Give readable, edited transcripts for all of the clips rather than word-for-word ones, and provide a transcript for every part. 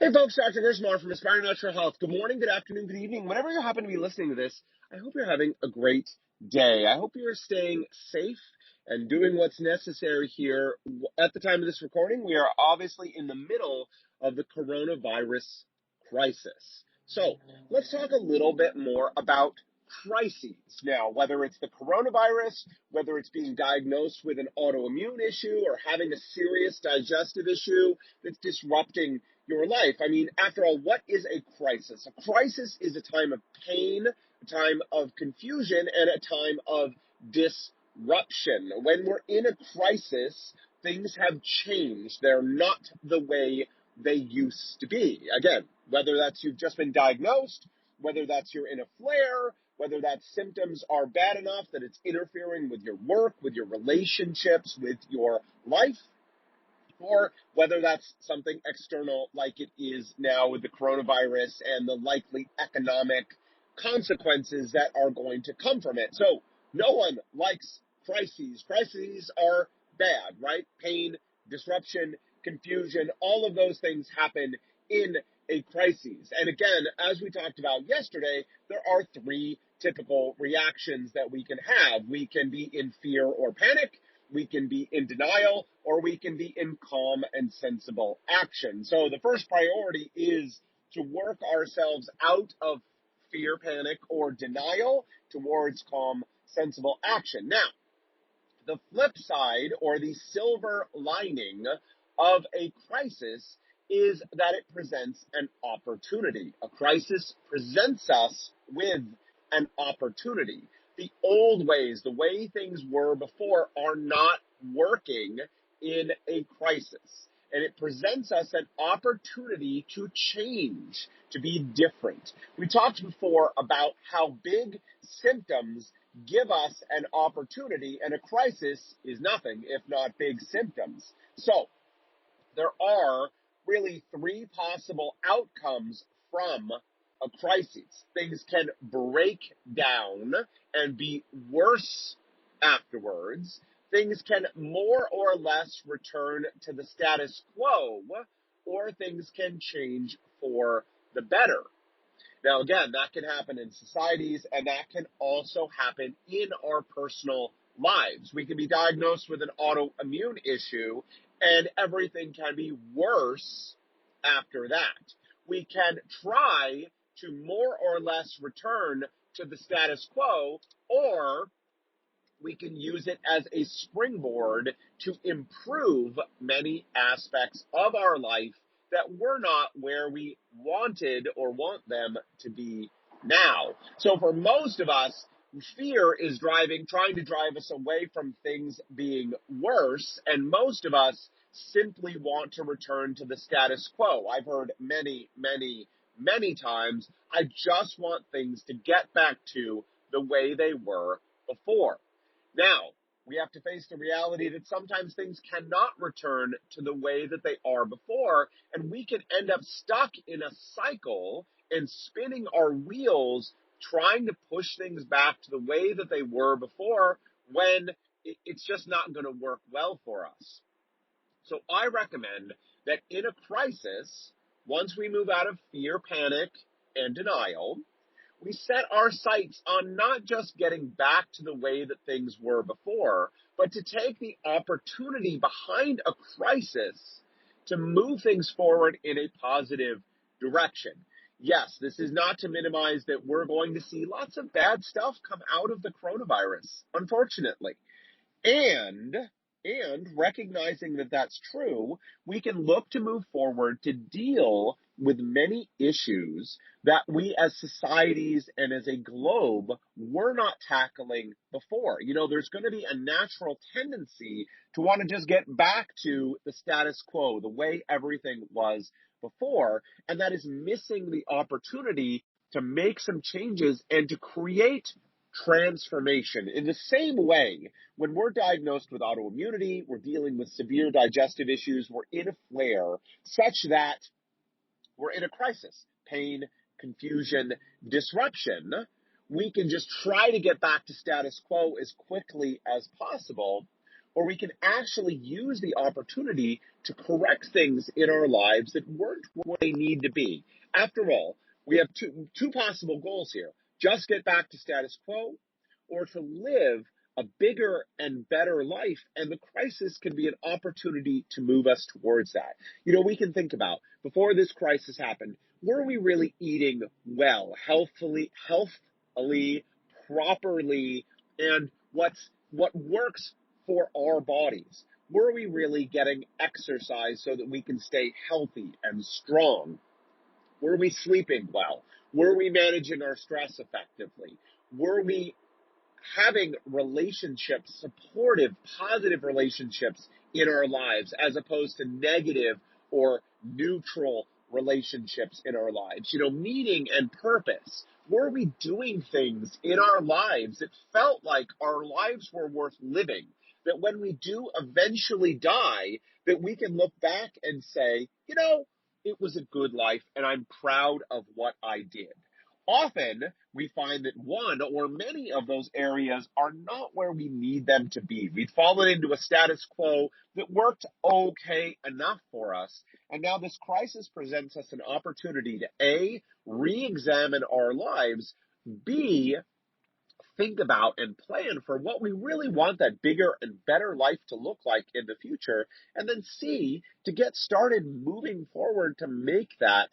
Hey folks, Dr. Gerstmar from Aspiring Natural Health. Good morning, good afternoon, good evening. Whenever you happen to be listening to this, I hope you're having a great day. I hope you're staying safe and doing what's necessary here. At the time of this recording, we are obviously in the middle of the coronavirus crisis. So let's talk a little bit more about crises. Now, whether it's the coronavirus, whether it's being diagnosed with an autoimmune issue or having a serious digestive issue that's disrupting your life. I mean, after all, what is a crisis? A crisis is a time of pain, a time of confusion, and a time of disruption. When we're in a crisis, things have changed. They're not the way they used to be. Again, whether that's you've just been diagnosed, whether that's you're in a flare, whether that symptoms are bad enough that it's interfering with your work, with your relationships, with your life, or whether that's something external like it is now with the coronavirus and the likely economic consequences that are going to come from it. So no one likes crises. Crises are bad, right? Pain, disruption, confusion, all of those things happen in a crisis. And again, as we talked about yesterday, there are three typical reactions that we can have. We can be in fear or panic, we can be in denial, or we can be in calm and sensible action. So the first priority is to work ourselves out of fear, panic, or denial towards calm, sensible action. Now, the flip side, or the silver lining of a crisis, is that it presents an opportunity. A crisis presents us with an opportunity. The old ways, the way things were before, are not working in a crisis. And it presents us an opportunity to change, to be different. We talked before about how big symptoms give us an opportunity, and a crisis is nothing if not big symptoms. So there are really three possible outcomes from a crisis. Things can break down and be worse afterwards. Things can more or less return to the status quo, or things can change for the better. Now, again, that can happen in societies, and that can also happen in our personal lives. We can be diagnosed with an autoimmune issue, and everything can be worse after that. We can try to more or less return to the status quo, or we can use it as a springboard to improve many aspects of our life that were not where we wanted or want them to be now. So for most of us, fear is trying to drive us away from things being worse, and most of us simply want to return to the status quo. I've heard many times, I just want things to get back to the way they were before. Now, we have to face the reality that sometimes things cannot return to the way that they are before, and we can end up stuck in a cycle and spinning our wheels trying to push things back to the way that they were before when it's just not going to work well for us. So I recommend that in a crisis, once we move out of fear, panic, and denial, we set our sights on not just getting back to the way that things were before, but to take the opportunity behind a crisis to move things forward in a positive direction. Yes, this is not to minimize that we're going to see lots of bad stuff come out of the coronavirus, unfortunately. And recognizing that that's true, we can look to move forward to deal with many issues that we as societies and as a globe were not tackling before. You know, there's going to be a natural tendency to want to just get back to the status quo, the way everything was before, and that is missing the opportunity to make some changes and to create transformation. In the same way, when we're diagnosed with autoimmunity, we're dealing with severe digestive issues, we're in a flare such that we're in a crisis, pain, confusion, disruption, we can just try to get back to status quo as quickly as possible. or we can actually use the opportunity to correct things in our lives that weren't what they need to be. After all, we have two possible goals here: just get back to status quo, or to live a bigger and better life. And the crisis can be an opportunity to move us towards that. We can think about, before this crisis happened, were we really eating well, healthily, properly, and what works for our bodies? Were we really getting exercise so that we can stay healthy and strong? Were we sleeping well? Were we managing our stress effectively? Were we having relationships, supportive, positive relationships in our lives, as opposed to negative or neutral relationships in our lives? Meaning and purpose. Were we doing things in our lives that felt like our lives were worth living? That when we do eventually die, that we can look back and say, it was a good life and I'm proud of what I did. Often, we find that one or many of those areas are not where we need them to be. We've fallen into a status quo that worked okay enough for us. And now this crisis presents us an opportunity to A, re-examine our lives, B, think about and plan for what we really want that bigger and better life to look like in the future, and then C, to get started moving forward to make that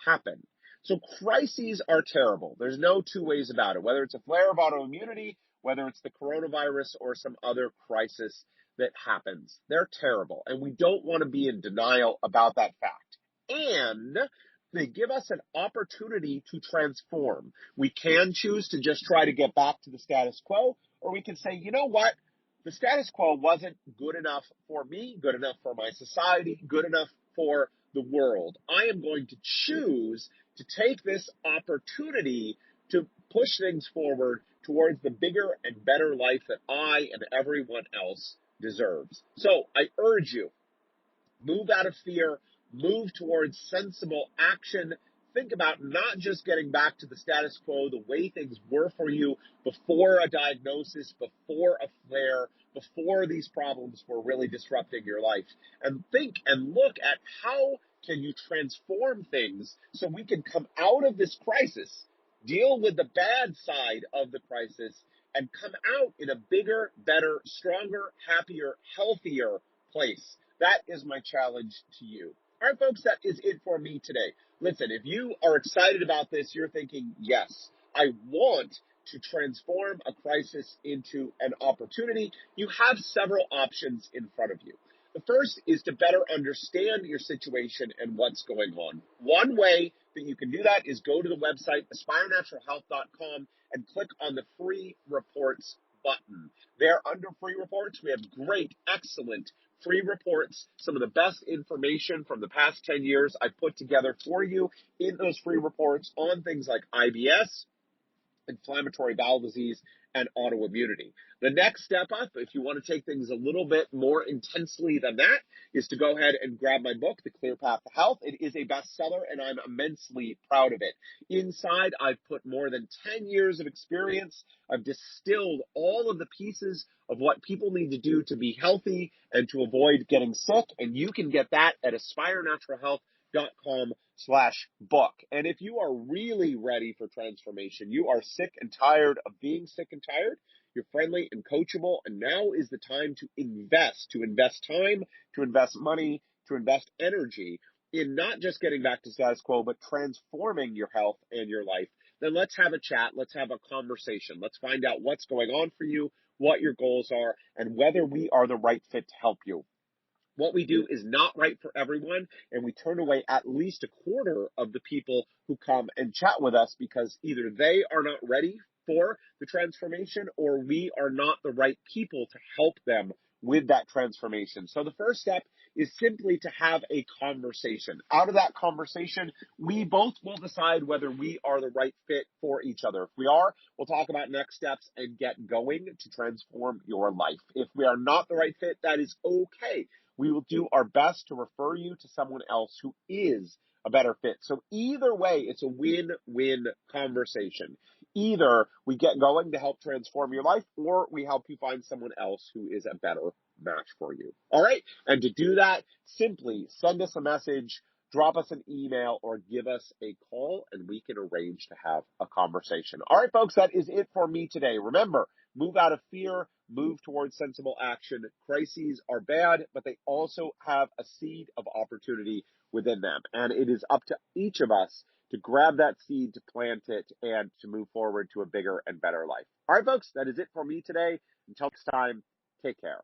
happen. So crises are terrible. There's no two ways about it, whether it's a flare of autoimmunity, whether it's the coronavirus or some other crisis that happens. They're terrible, and we don't want to be in denial about that fact. And they give us an opportunity to transform. We can choose to just try to get back to the status quo, or we can say, you know what? The status quo wasn't good enough for me, good enough for my society, good enough for the world. I am going to choose to take this opportunity to push things forward towards the bigger and better life that I and everyone else deserves. So I urge you, move out of fear, move towards sensible action. Think about not just getting back to the status quo, the way things were for you before a diagnosis, before a flare, before these problems were really disrupting your life. And think and look at how can you transform things so we can come out of this crisis, deal with the bad side of the crisis, and come out in a bigger, better, stronger, happier, healthier place. That is my challenge to you. All right, folks, that is it for me today. Listen, if you are excited about this, you're thinking, yes, I want to transform a crisis into an opportunity, you have several options in front of you. The first is to better understand your situation and what's going on. One way that you can do that is go to the website, aspirenaturalhealth.com, and click on the free reports button. There, under free reports, we have great, excellent free reports, some of the best information from the past 10 years I put together for you in those free reports on things like IBS, inflammatory bowel disease, and autoimmunity. The next step up, if you want to take things a little bit more intensely than that, is to go ahead and grab my book, The Clear Path to Health. It is a bestseller, and I'm immensely proud of it. Inside, I've put more than 10 years of experience. I've distilled all of the pieces of what people need to do to be healthy and to avoid getting sick, and you can get that at aspirenaturalhealth.com/book. And if you are really ready for transformation, you are sick and tired of being sick and tired, you're friendly and coachable, and now is the time to invest time, to invest money, to invest energy in not just getting back to status quo, but transforming your health and your life, then let's have a chat. Let's have a conversation. Let's find out what's going on for you, what your goals are, and whether we are the right fit to help you. What we do is not right for everyone, and we turn away at least a quarter of the people who come and chat with us because either they are not ready for the transformation or we are not the right people to help them with that transformation. So the first step is simply to have a conversation. Out of that conversation, we both will decide whether we are the right fit for each other. If we are, we'll talk about next steps and get going to transform your life. If we are not the right fit, that is okay. We will do our best to refer you to someone else who is a better fit. So either way, it's a win-win conversation. Either we get going to help transform your life, or we help you find someone else who is a better match for you. All right. And to do that, simply send us a message, drop us an email, or give us a call, and we can arrange to have a conversation. All right, folks, that is it for me today. Remember, move out of fear, move towards sensible action. Crises are bad, but they also have a seed of opportunity within them. And it is up to each of us to grab that seed, to plant it, and to move forward to a bigger and better life. All right, folks, that is it for me today. Until next time, take care.